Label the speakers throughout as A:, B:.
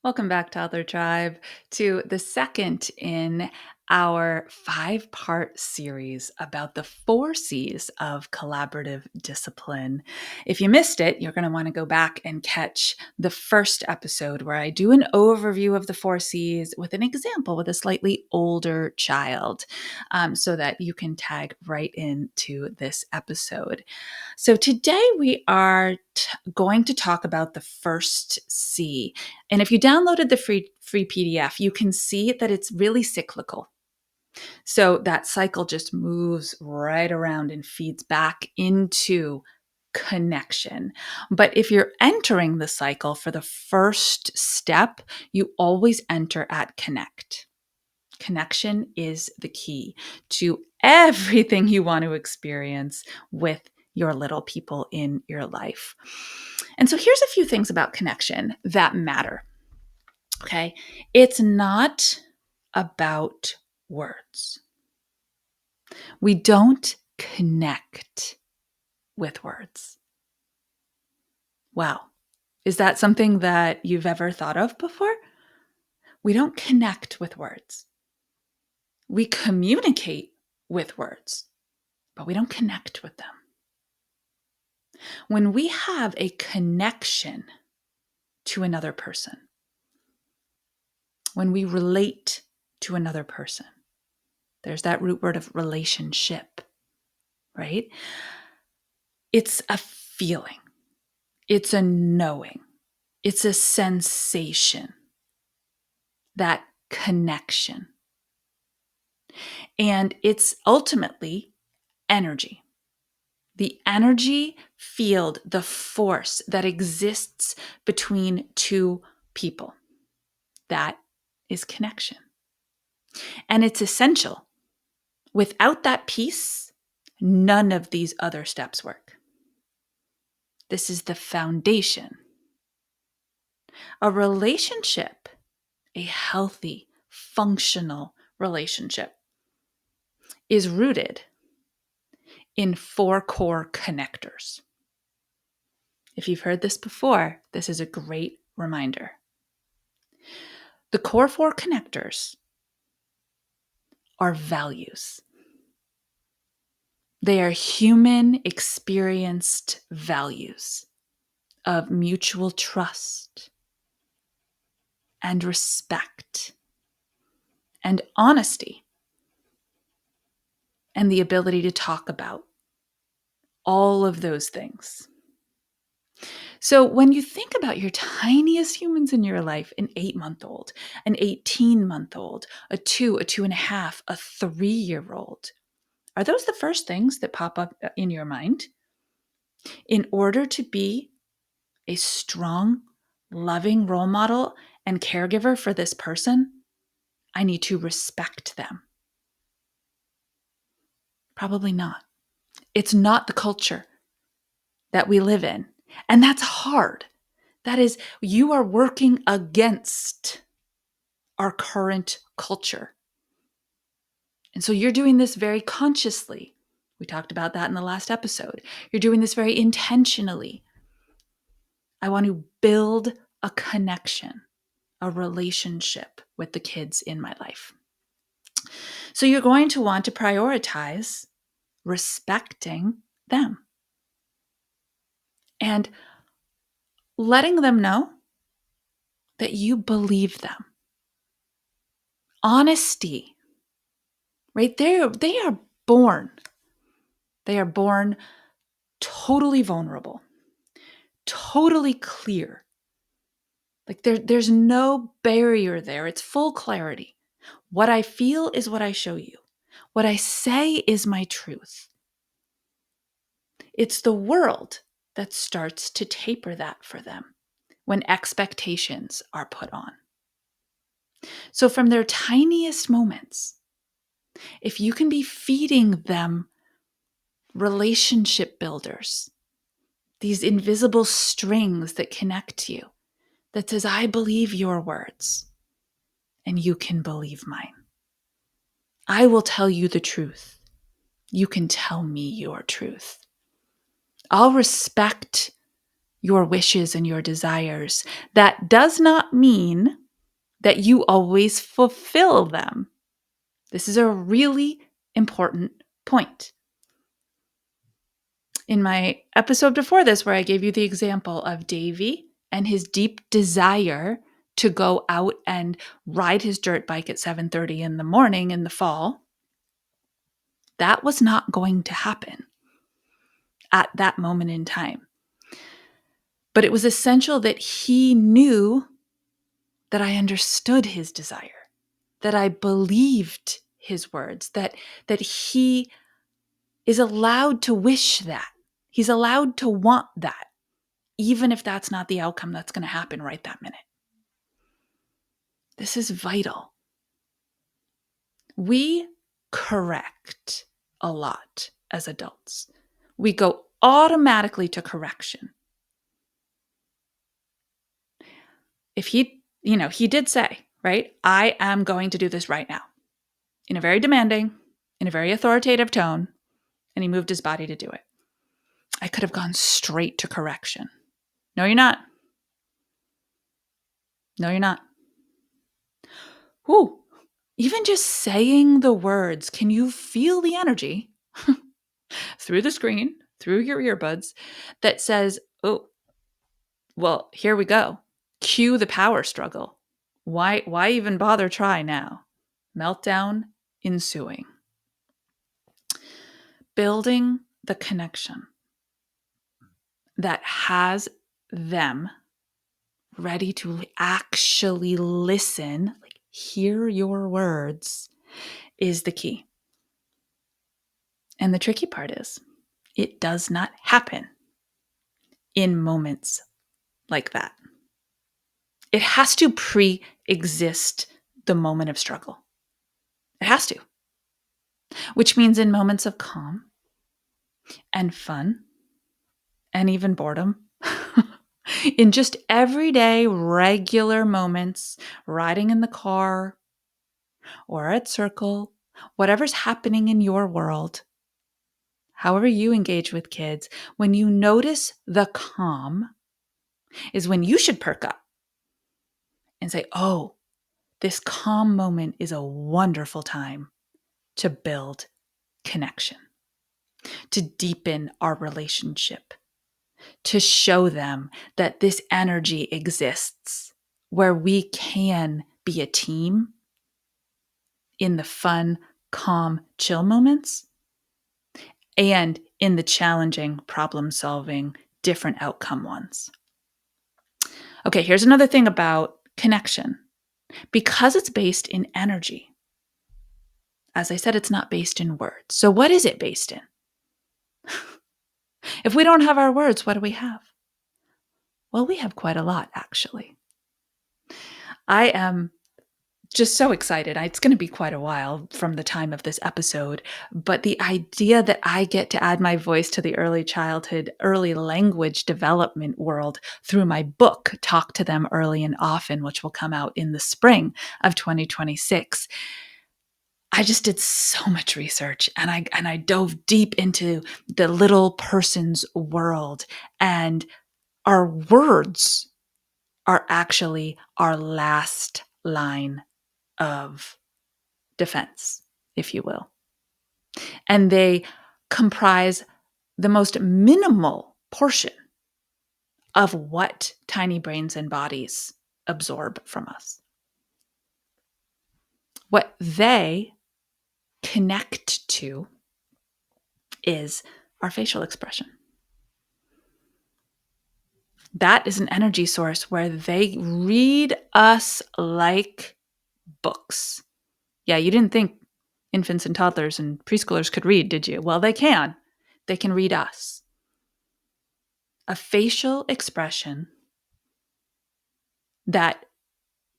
A: Welcome back, Toddler Tribe, to the second in our 5-part series about the 4 C's of collaborative discipline. If you missed it, you're going to want to go back and catch the first episode where I do an overview of the 4 C's with an example with a slightly older child, so that you can tag right into this episode. So today we are going to talk about the first C. And if you downloaded the free PDF, you can see that it's really cyclical. So that cycle just moves right around and feeds back into connection. But if you're entering the cycle for the first step, you always enter at connect. Connection is the key to everything you want to experience with your little people in your life. And so here's a few things about connection that matter. Okay. It's not about words. We don't connect with words. Wow. Is that something that you've ever thought of before? We don't connect with words. We communicate with words, but we don't connect with them. When we have a connection to another person, when we relate to another person, there's that root word of relationship, right? It's a feeling. It's a knowing. It's a sensation, that connection. And it's ultimately energy. The energy field, the force that exists between two people. That is connection. And it's essential. Without that piece, none of these other steps work. This is the foundation. A relationship, a healthy, functional relationship, is rooted in 4 core connectors. If you've heard this before, this is a great reminder. The core 4 connectors are values. They are human experienced values of mutual trust and respect and honesty and the ability to talk about all of those things. So when you think about your tiniest humans in your life, an 8-month-old, an 18-month-old, a 2, a 2.5, a 3-year-old, are those the first things that pop up in your mind? In order to be a strong, loving role model and caregiver for this person, I need to respect them. Probably not. It's not the culture that we live in. And that's hard. That is, you are working against our current culture. And so you're doing this very consciously. We talked about that in the last episode. You're doing this very intentionally. I want to build a connection, a relationship with the kids in my life. So you're going to want to prioritize respecting them and letting them know that you believe them. Honesty, right? They are born. They are born totally vulnerable, totally clear. Like there's no barrier there. It's full clarity. What I feel is what I show you. What I say is my truth. It's the world that starts to taper that for them when expectations are put on. So from their tiniest moments, if you can be feeding them relationship builders, these invisible strings that connect you, that says, I believe your words and you can believe mine. I will tell you the truth. You can tell me your truth. I'll respect your wishes and your desires. That does not mean that you always fulfill them. This is a really important point. In my episode before this, where I gave you the example of Davy and his deep desire to go out and ride his dirt bike at 7:30 in the morning in the fall, that was not going to happen at that moment in time. But it was essential that he knew that I understood his desire, that I believed his words, that he is allowed to wish that. He's allowed to want that, even if that's not the outcome that's going to happen right that minute. This is vital. We correct a lot as adults. We go automatically to correction. If he did say, right, I am going to do this right now, in a very demanding, in a very authoritative tone, and he moved his body to do it. I could have gone straight to correction. No, you're not. No, you're not. Whew. Even just saying the words, can you feel the energy through the screen, through your earbuds, that says, oh, well, here we go. Cue the power struggle. Why even bother try now? Meltdown ensuing. Building the connection that has them ready to actually listen, like hear your words, is the key. And the tricky part is, it does not happen in moments like that. It has to pre-exist the moment of struggle. It has to. Which means in moments of calm and fun and even boredom, in just everyday, regular moments, riding in the car or at circle, whatever's happening in your world, however you engage with kids, when you notice the calm is when you should perk up and say, oh, this calm moment is a wonderful time to build connection, to deepen our relationship, to show them that this energy exists where we can be a team in the fun, calm, chill moments and in the challenging, problem-solving, different outcome ones. Okay, here's another thing about connection. Because it's based in energy, as I said, it's not based in words. So what is it based in? If we don't have our words, what do we have? Well, we have quite a lot, actually. I am just so excited. It's going to be quite a while from the time of this episode, but the idea that I get to add my voice to the early childhood, early language development world through my book, Talk to Them Early and Often, which will come out in the spring of 2026. I just did so much research and I dove deep into the little person's world, and our words are actually our last line of defense, if you will. And they comprise the most minimal portion of what tiny brains and bodies absorb from us. What they connect to is our facial expression. That is an energy source where they read us like books. Yeah, you didn't think infants and toddlers and preschoolers could read, did you? Well, they can. They can read us. A facial expression that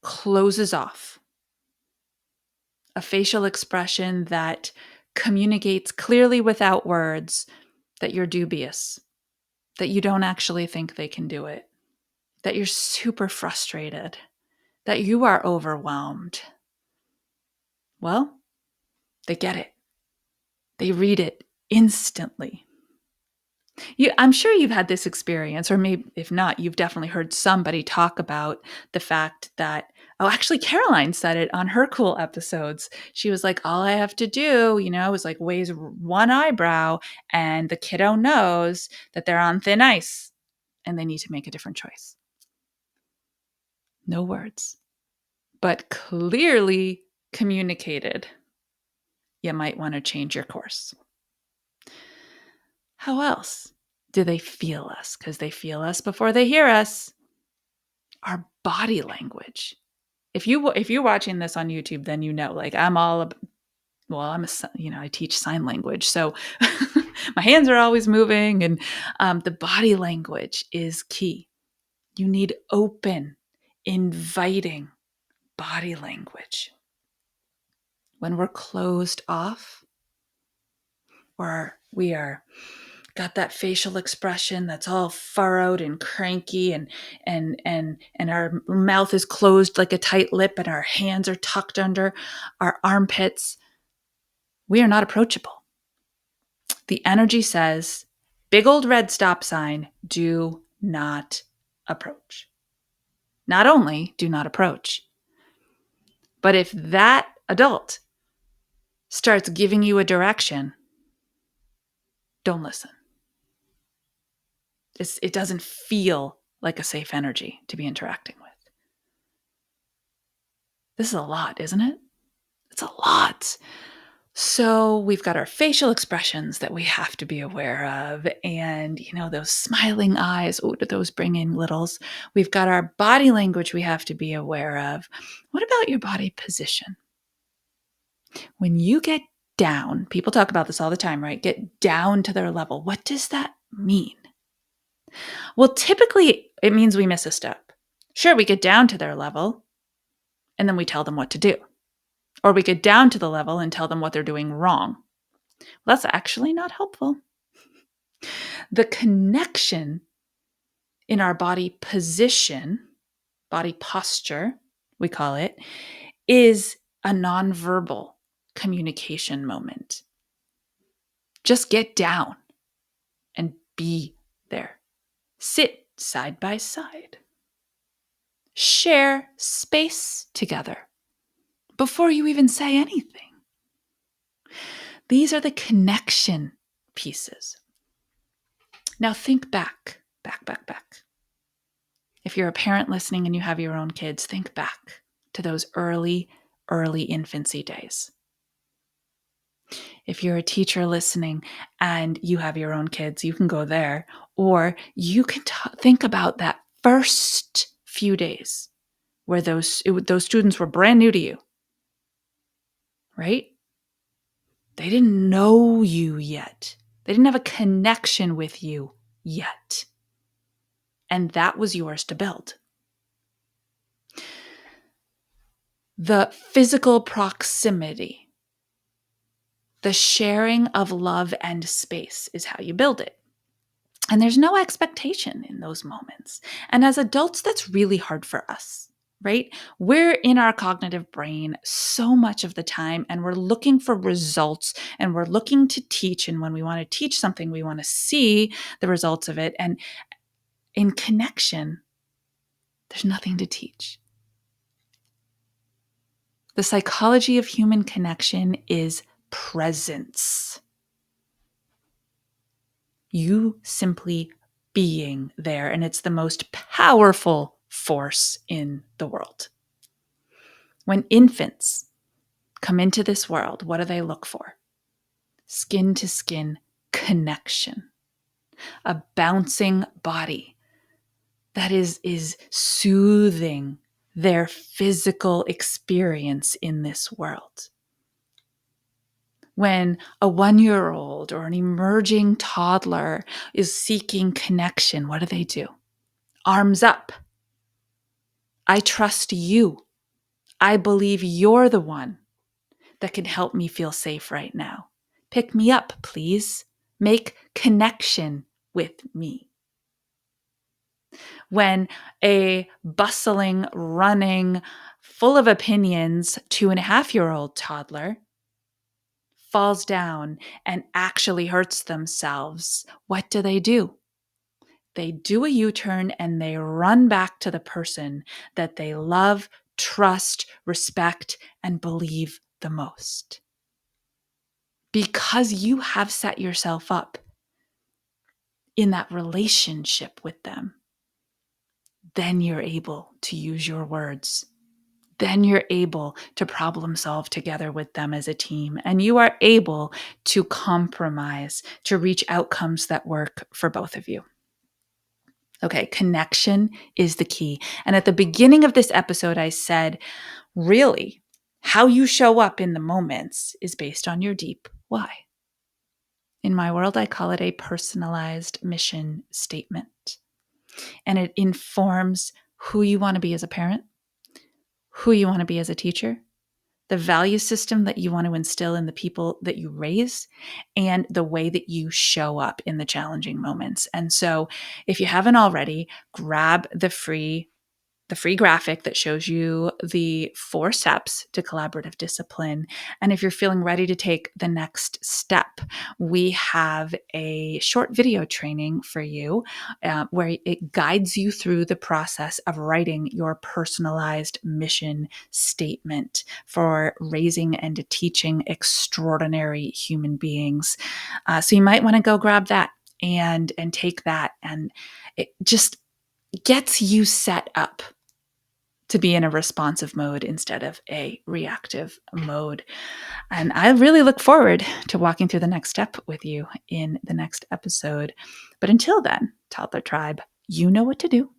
A: closes off. A facial expression that communicates clearly without words that you're dubious, that you don't actually think they can do it, that you're super frustrated, that you are overwhelmed. Well, they get it. They read it instantly. I'm sure you've had this experience, or maybe if not, you've definitely heard somebody talk about the fact that, oh, actually, Caroline said it on her cool episodes. She was like, all I have to do, is like raise one eyebrow, and the kiddo knows that they're on thin ice and they need to make a different choice. No words, but clearly communicated. You might want to change your course. How else do they feel us? Because they feel us before they hear us. Our body language. If you're watching this on YouTube, then like I'm all well, I teach sign language, so my hands are always moving, and the body language is key. You need open, inviting body language. When we're closed off, or we are got that facial expression that's all furrowed and cranky, and our mouth is closed like a tight lip, and our hands are tucked under our armpits, we are not approachable. The energy says, big old red stop sign, do not approach. Not only do not approach, but if that adult starts giving you a direction, don't listen. It doesn't feel like a safe energy to be interacting with. This is a lot, isn't it? It's a lot. So we've got our facial expressions that we have to be aware of. And, those smiling eyes, oh, do those bring in littles? We've got our body language we have to be aware of. What about your body position? When you get down, people talk about this all the time, right? Get down to their level. What does that mean? Well, typically it means we miss a step. Sure, we get down to their level and then we tell them what to do. Or we get down to the level and tell them what they're doing wrong. Well, that's actually not helpful. The connection in our body position, body posture, we call it, is a nonverbal communication moment. Just get down and be there. Sit side by side. Share space together before you even say anything. These are the connection pieces. Now think back. If you're a parent listening and you have your own kids, think back to those early infancy days. If you're a teacher listening and you have your own kids, you can go there, or you can think about that first few days where those students were brand new to you, right? They didn't know you yet. They didn't have a connection with you yet. And that was yours to build. The physical proximity, the sharing of love and space is how you build it. And there's no expectation in those moments. And as adults, that's really hard for us, right? We're in our cognitive brain so much of the time, and we're looking for results, and we're looking to teach. And when we want to teach something, we want to see the results of it. And in connection, there's nothing to teach. The psychology of human connection is presence. You simply being there, and it's the most powerful force in the world. When infants come into this world, what do they look for? Skin to skin connection, a bouncing body that is soothing their physical experience in this world. When a 1-year-old or an emerging toddler is seeking connection, what do? Arms up. I trust you. I believe you're the one that can help me feel safe right now. Pick me up, please. Make connection with me. When a bustling, running, full of opinions 2.5-year-old toddler falls down and actually hurts themselves, what do? They do a U-turn and they run back to the person that they love, trust, respect, and believe the most. Because you have set yourself up in that relationship with them, then you're able to use your words. Then you're able to problem solve together with them as a team. And you are able to compromise to reach outcomes that work for both of you. Okay, connection is the key. And at the beginning of this episode, I said, really, how you show up in the moments is based on your deep why. In my world, I call it a personalized mission statement. And it informs who you want to be as a parent, who you want to be as a teacher, the value system that you want to instill in the people that you raise, and the way that you show up in the challenging moments. And so if you haven't already, grab the free graphic that shows you the 4 steps to collaborative discipline. And if you're feeling ready to take the next step, we have a short video training for you where it guides you through the process of writing your personalized mission statement for raising and teaching extraordinary human beings. So you might want to go grab that and take that, and it just gets you set up to be in a responsive mode instead of a reactive mode. And I really look forward to walking through the next step with you in the next episode. But until then, Toddler Tribe, you know what to do.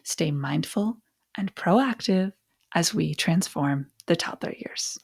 A: Stay mindful and proactive as we transform the toddler years.